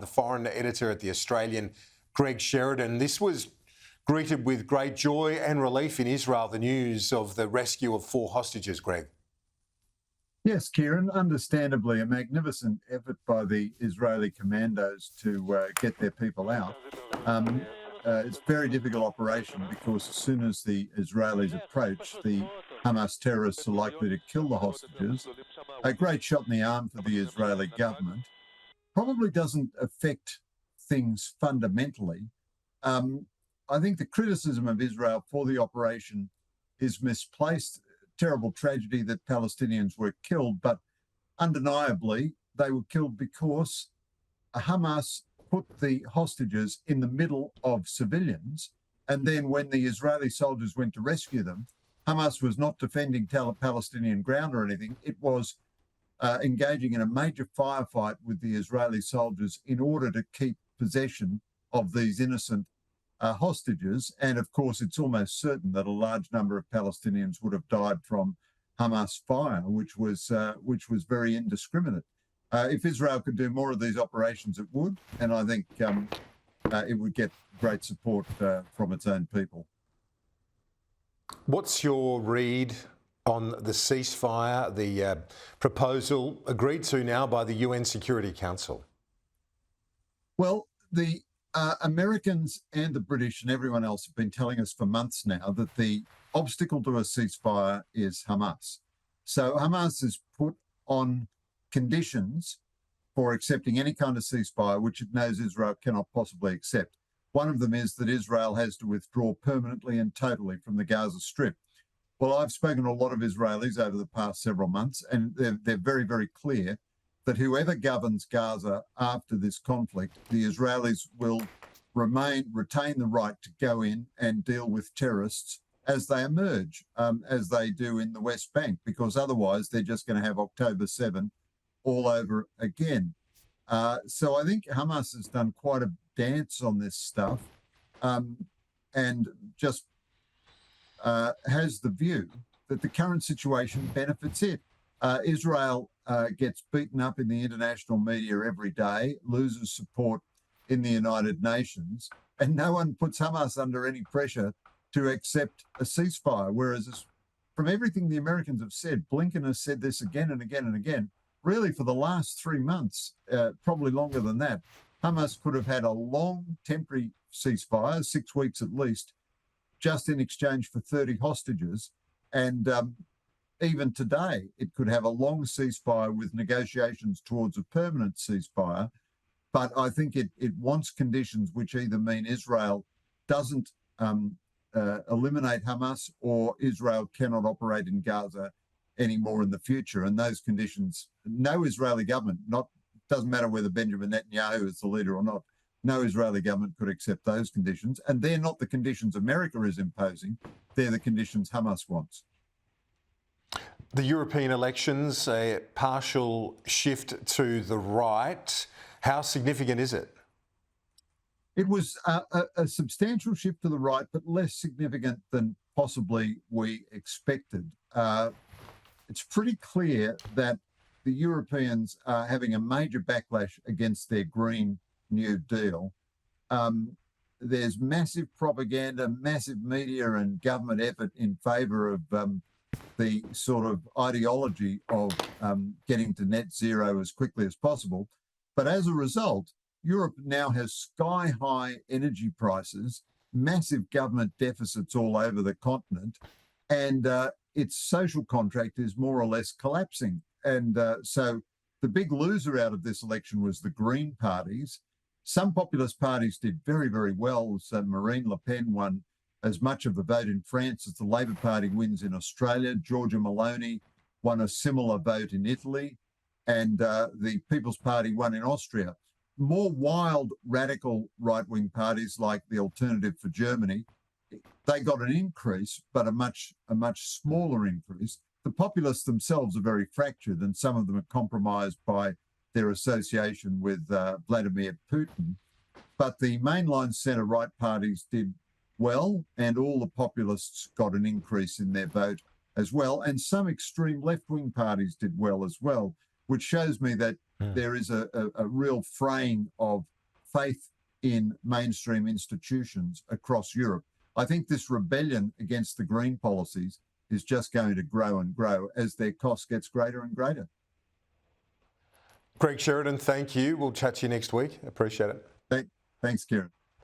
the foreign editor at The Australian, Greg Sheridan. This was greeted with great joy and relief in Israel, the news of the rescue of 4 hostages, Greg. Yes, Kieran, understandably a magnificent effort by the Israeli commandos to get their people out. It's a very difficult operation because as soon as the Israelis approach, the Hamas terrorists are likely to kill the hostages. A great shot in the arm for the Israeli government. Probably doesn't affect things fundamentally. I think the criticism of Israel for the operation is misplaced. Terrible tragedy that Palestinians were killed, but undeniably they were killed because Hamas put the hostages in the middle of civilians. And then when the Israeli soldiers went to rescue them, Hamas was not defending Palestinian ground or anything. It was engaging in a major firefight with the Israeli soldiers in order to keep possession of these innocent hostages. And of course, it's almost certain that a large number of Palestinians would have died from Hamas fire, which was very indiscriminate. If Israel could do more of these operations, it would, and I think it would get great support from its own people. What's your read on the ceasefire, the proposal agreed to now by the UN Security Council? Well, the Americans and the British and everyone else have been telling us for months now that the obstacle to a ceasefire is Hamas. So Hamas has put on conditions for accepting any kind of ceasefire, which it knows Israel cannot possibly accept. One of them is that Israel has to withdraw permanently and totally from the Gaza Strip. Well, I've spoken to a lot of Israelis over the past several months, and they're very, very clear that whoever governs Gaza after this conflict, the Israelis will retain the right to go in and deal with terrorists as they emerge, as they do in the West Bank, because otherwise they're just going to have October 7 all over again. So I think Hamas has done quite a dance on this stuff and just has the view that the current situation benefits it. Israel gets beaten up in the international media every day, loses support in the United Nations, and no one puts Hamas under any pressure to accept a ceasefire. Whereas from everything the Americans have said, Blinken has said this again and again and again, really for the last 3 months, probably longer than that, Hamas could have had a long temporary ceasefire, 6 weeks at least, just in exchange for 30 hostages. And even today, it could have a long ceasefire with negotiations towards a permanent ceasefire. But I think it wants conditions which either mean Israel doesn't eliminate Hamas or Israel cannot operate in Gaza anymore in the future. And those conditions, no Israeli government, doesn't matter whether Benjamin Netanyahu is the leader or not, no Israeli government could accept those conditions. And they're not the conditions America is imposing. They're the conditions Hamas wants. The European elections, a partial shift to the right. How significant is it? It was a substantial shift to the right, but less significant than possibly we expected. It's pretty clear that the Europeans are having a major backlash against their Green New Deal. There's massive propaganda, massive media and government effort in favour of the sort of ideology of getting to net zero as quickly as possible. But as a result, Europe now has sky-high energy prices, massive government deficits all over the continent, and its social contract is more or less collapsing. And so the big loser out of this election was the Green parties. Some populist parties did very, very well. So Marine Le Pen won as much of the vote in France as the Labor Party wins in Australia. Giorgia Meloni won a similar vote in Italy, and the People's Party won in Austria. More wild, radical right-wing parties like the Alternative for Germany, they got an increase, but a much smaller increase. The populists themselves are very fractured, and some of them are compromised by their association with Vladimir Putin. But the mainline centre-right parties did well, and all the populists got an increase in their vote as well. And some extreme left-wing parties did well as well, which shows me that there is a real fraying of faith in mainstream institutions across Europe. I think this rebellion against the green policies is just going to grow and grow as their cost gets greater and greater. Greg Sheridan, thank you. We'll chat to you next week. Appreciate it. Thanks, Kieran.